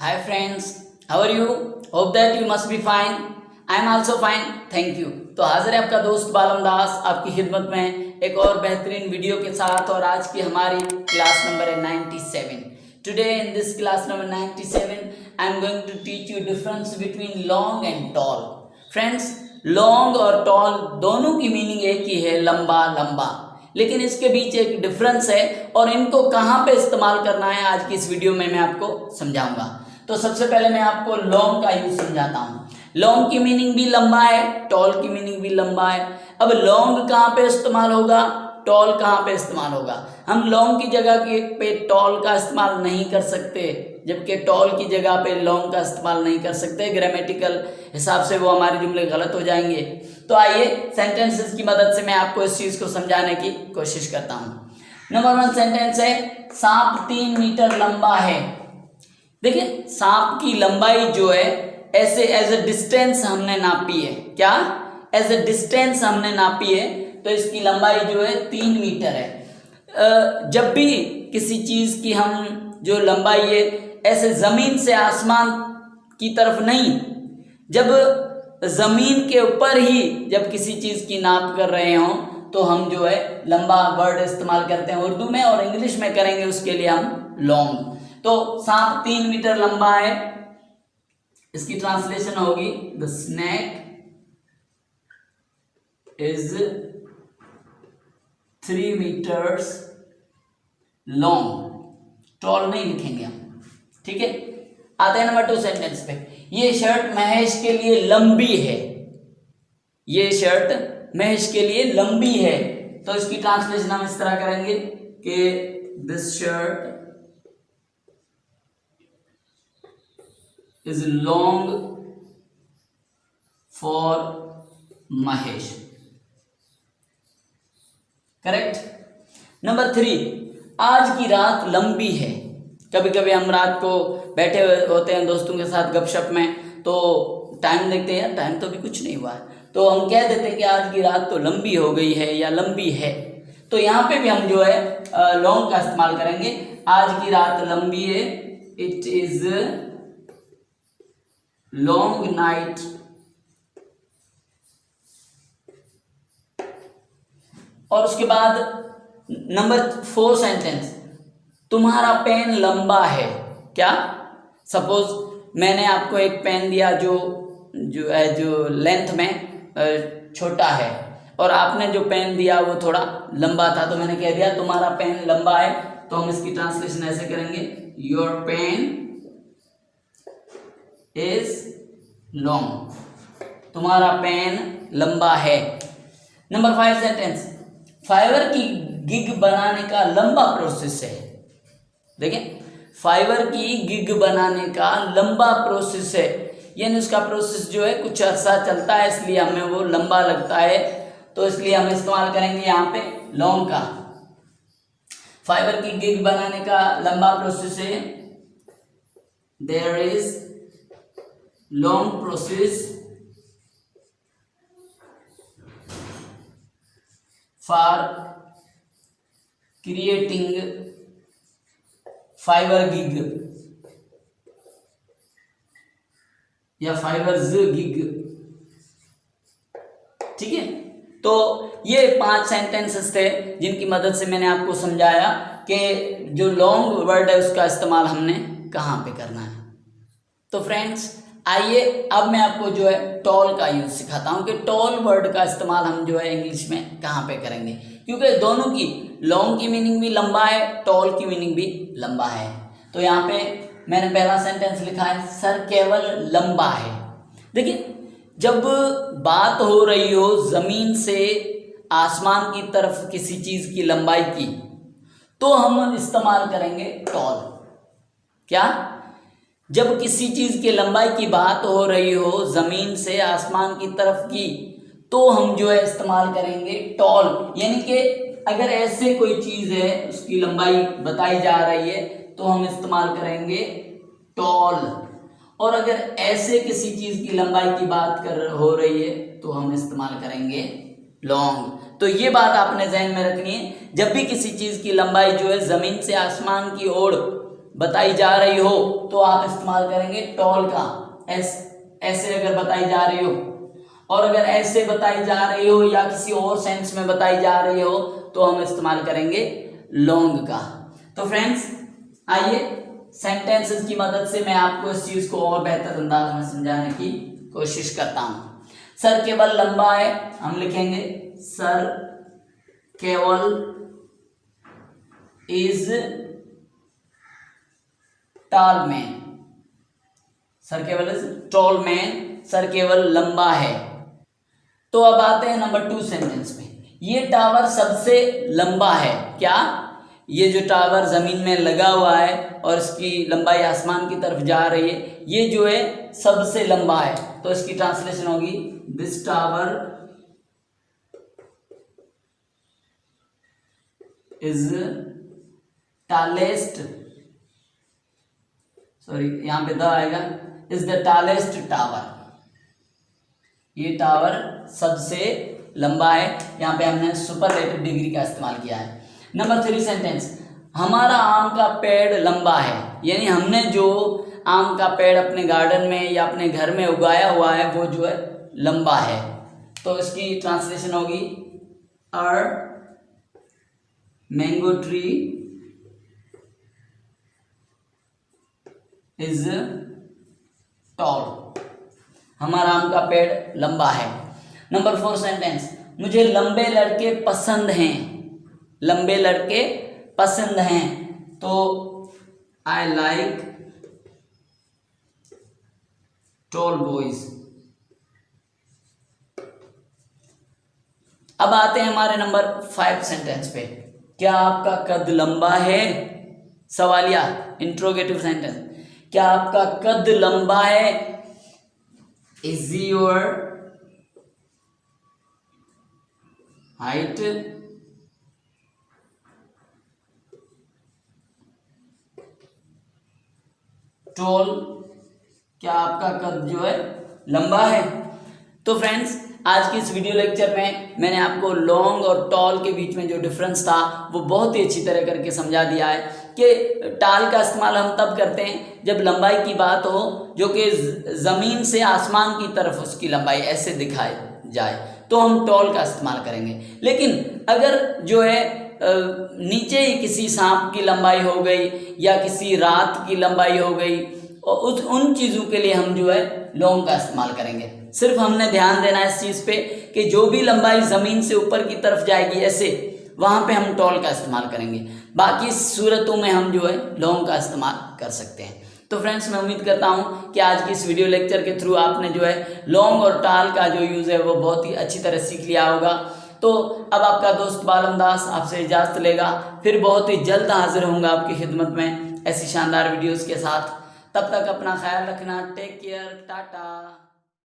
Hi friends, how are you? Hope that you must be fine. I am also fine, thank you. तो हाजिर है आपका दोस्त बालम दास आपकी खिदमत में एक और बेहतरीन वीडियो के साथ। और आज की हमारी क्लास नंबर है 97. Today in this class number 97, I am going to teach you difference between long and tall. Friends, long और tall दोनों की मीनिंग एक ही है, लंबा लंबा, लेकिन इसके बीच एक डिफरेंस है और इनको कहाँ पे इस्तेमाल करना है आज की इस वीडियो में मैं आपको समझाऊंगा। तो सबसे पहले मैं आपको लॉन्ग का यूज समझाता हूँ। लॉन्ग की मीनिंग भी लंबा है, टॉल की मीनिंग भी लंबा है। अब लॉन्ग कहाँ पे इस्तेमाल होगा, टॉल कहाँ पे इस्तेमाल होगा? हम लॉन्ग की जगह पे टॉल का इस्तेमाल नहीं कर सकते, जबकि टॉल की जगह पे लॉन्ग का इस्तेमाल नहीं कर सकते। ग्रामेटिकल हिसाब से वो हमारे जुमले गलत हो जाएंगे। तो आइए सेंटेंसेस की मदद से मैं आपको इस चीज़ को समझाने की कोशिश करता हूँ। नंबर 1 सेंटेंस है, सांप 3 मीटर लंबा है। देखिए, सांप की लंबाई जो है ऐसे एज ए डिस्टेंस हमने नापी है। क्या? एज ए डिस्टेंस हमने नापी है, तो इसकी लंबाई जो है 3 मीटर है। जब भी किसी चीज़ की हम जो लंबाई है ऐसे ज़मीन से आसमान की तरफ नहीं, जब ज़मीन के ऊपर ही जब किसी चीज़ की नाप कर रहे हों तो हम जो है लंबा वर्ड इस्तेमाल करते हैं उर्दू में, और इंग्लिश में करेंगे उसके लिए हम लॉन्ग। तो सांप 3 मीटर लंबा है, इसकी ट्रांसलेशन होगी the snake is 3 metres long. Tall नहीं लिखेंगे हम, ठीक है। आते हैं नंबर 2 सेंटेंस पे। ये शर्ट महेश के लिए लंबी है। ये शर्ट महेश के लिए लंबी है, तो इसकी ट्रांसलेशन हम इस तरह करेंगे कि this shirt is long for Mahesh. Correct. Number 3, आज की रात लंबी है। कभी कभी हम रात को बैठे होते हैं दोस्तों के साथ गपशप में, तो टाइम देखते हैं, टाइम तो अभी कुछ नहीं हुआ है, तो हम कह देते हैं कि आज की रात तो लंबी हो गई है या लंबी है। तो यहाँ पे भी हम जो है लॉन्ग का इस्तेमाल करेंगे। आज की रात लंबी है, इट इज लॉन्ग नाइट और उसके बाद नंबर 4 सेंटेंस, तुम्हारा पेन लंबा है। क्या? सपोज मैंने आपको एक पेन दिया जो लेंथ में छोटा है, और आपने जो पेन दिया वो थोड़ा लंबा था, तो मैंने कह दिया तुम्हारा पेन लंबा है। तो हम इसकी ट्रांसलेशन ऐसे करेंगे, योर पेन इज लॉन्ग। तुम्हारा पेन लंबा है। नंबर 5 सेंटेंस, फाइबर की गिग बनाने का लंबा प्रोसेस है। देखिए, फाइबर की गिग बनाने का लंबा प्रोसेस है, यानी उसका प्रोसेस जो है कुछ अर्सा चलता है, इसलिए हमें वो लंबा लगता है, तो इसलिए हम इस्तेमाल करेंगे यहाँ पे लॉन्ग का। फाइबर की गिग बनाने का लंबा प्रोसेस है, there is long process for creating fiber gig या fibers gig, ठीक है। तो ये 5 सेंटेंसेस थे जिनकी मदद से मैंने आपको समझाया कि जो लॉन्ग वर्ड है उसका इस्तेमाल हमने कहाँ पे करना है। तो फ्रेंड्स, आइए अब मैं आपको जो है टॉल का यूज सिखाता हूँ कि टॉल वर्ड का इस्तेमाल हम जो है इंग्लिश में कहाँ पे करेंगे, क्योंकि दोनों की लॉन्ग की मीनिंग भी लंबा है, टॉल की मीनिंग भी लंबा है। तो यहाँ पे मैंने पहला सेंटेंस लिखा है, सर केवल लंबा है। देखिए, जब बात हो रही हो जमीन से आसमान की तरफ किसी चीज की लंबाई की, तो हम इस्तेमाल करेंगे टॉल। क्या? जब किसी चीज की लंबाई की बात हो रही हो जमीन से आसमान की तरफ की, तो हम जो है इस्तेमाल करेंगे टॉल। यानी कि अगर ऐसे कोई चीज है उसकी लंबाई बताई जा रही है तो हम इस्तेमाल करेंगे टॉल, और अगर ऐसे किसी चीज की लंबाई की बात हो रही है तो हम इस्तेमाल करेंगे लॉन्ग। तो ये बात आपने ध्यान में रखनी है, जब भी किसी चीज की लंबाई जो है जमीन से आसमान की ओर बताई जा रही हो तो आप इस्तेमाल करेंगे टॉल का। ऐसे अगर बताई जा रही हो, और अगर ऐसे बताई जा रही हो या किसी और सेंस में बताई जा रही हो तो हम इस्तेमाल करेंगे लॉन्ग का। तो फ्रेंड्स आइए सेंटेंसेस की मदद से मैं आपको इस चीज को और बेहतर अंदाज में समझाने की कोशिश करता हूं। सर केवल लंबा है, हम लिखेंगे सर केवल इज टॉल मैन। सर केवल इज टॉल मैन, सर केवल लंबा है। तो अब आते हैं नंबर 2 सेंटेंस में। ये टावर सबसे लंबा है। क्या? ये जो टावर जमीन में लगा हुआ है और इसकी लंबाई आसमान की तरफ जा रही है, ये जो है सबसे लंबा है। तो इसकी ट्रांसलेशन होगी this tower is tallest, sorry यहां पे द आएगा, इज द टॉलेस्ट टावर। ये टावर सबसे लंबा है। यहाँ पे हमने सुपरलेटिव डिग्री का इस्तेमाल किया है। नंबर 3 सेंटेंस, हमारा आम का पेड़ लंबा है। यानी हमने जो आम का पेड़ अपने गार्डन में या अपने घर में उगाया हुआ है वो जो है लंबा है। तो इसकी ट्रांसलेशन होगी our mango tree is tall. हमारा आम का पेड़ लंबा है। नंबर 4 सेंटेंस, मुझे लंबे लड़के पसंद हैं। लंबे लड़के पसंद हैं। तो आई लाइक टॉल बॉयज। अब आते हैं हमारे नंबर 5 सेंटेंस पे। क्या आपका कद लंबा है? सवालिया इंट्रोगेटिव सेंटेंस। क्या आपका कद लंबा है? Is your height tall? क्या आपका कद जो है लंबा है? तो फ्रेंड्स आज की इस वीडियो लेक्चर में मैंने आपको लॉन्ग और टॉल के बीच में जो डिफरेंस था वो बहुत ही अच्छी तरह करके समझा दिया है कि टाल का इस्तेमाल हम तब करते हैं जब लंबाई की बात हो जो कि ज़मीन से आसमान की तरफ उसकी लंबाई ऐसे दिखाई जाए तो हम टॉल का इस्तेमाल करेंगे। लेकिन अगर जो है नीचे ही किसी सांप की लंबाई हो गई या किसी रात की लंबाई हो गई और उन चीज़ों के लिए हम जो है लॉन्ग का इस्तेमाल करेंगे। सिर्फ हमने ध्यान देना है इस चीज़ पे कि जो भी लंबाई ज़मीन से ऊपर की तरफ जाएगी ऐसे, वहाँ पे हम टॉल का इस्तेमाल करेंगे। बाकी सूरतों में हम जो है लॉन्ग का इस्तेमाल कर सकते हैं। तो फ्रेंड्स मैं उम्मीद करता हूँ कि आज की इस वीडियो लेक्चर के थ्रू आपने जो है लॉन्ग और टाल का जो यूज़ है वो बहुत ही अच्छी तरह सीख लिया होगा। तो अब आपका दोस्त बालम दास आपसे इजाज़त लेगा। फिर बहुत ही जल्द हाजिर होऊंगा आपकी खिदमत में ऐसी शानदार वीडियोज़ के साथ। तब तक अपना ख्याल रखना। Take care, Tata.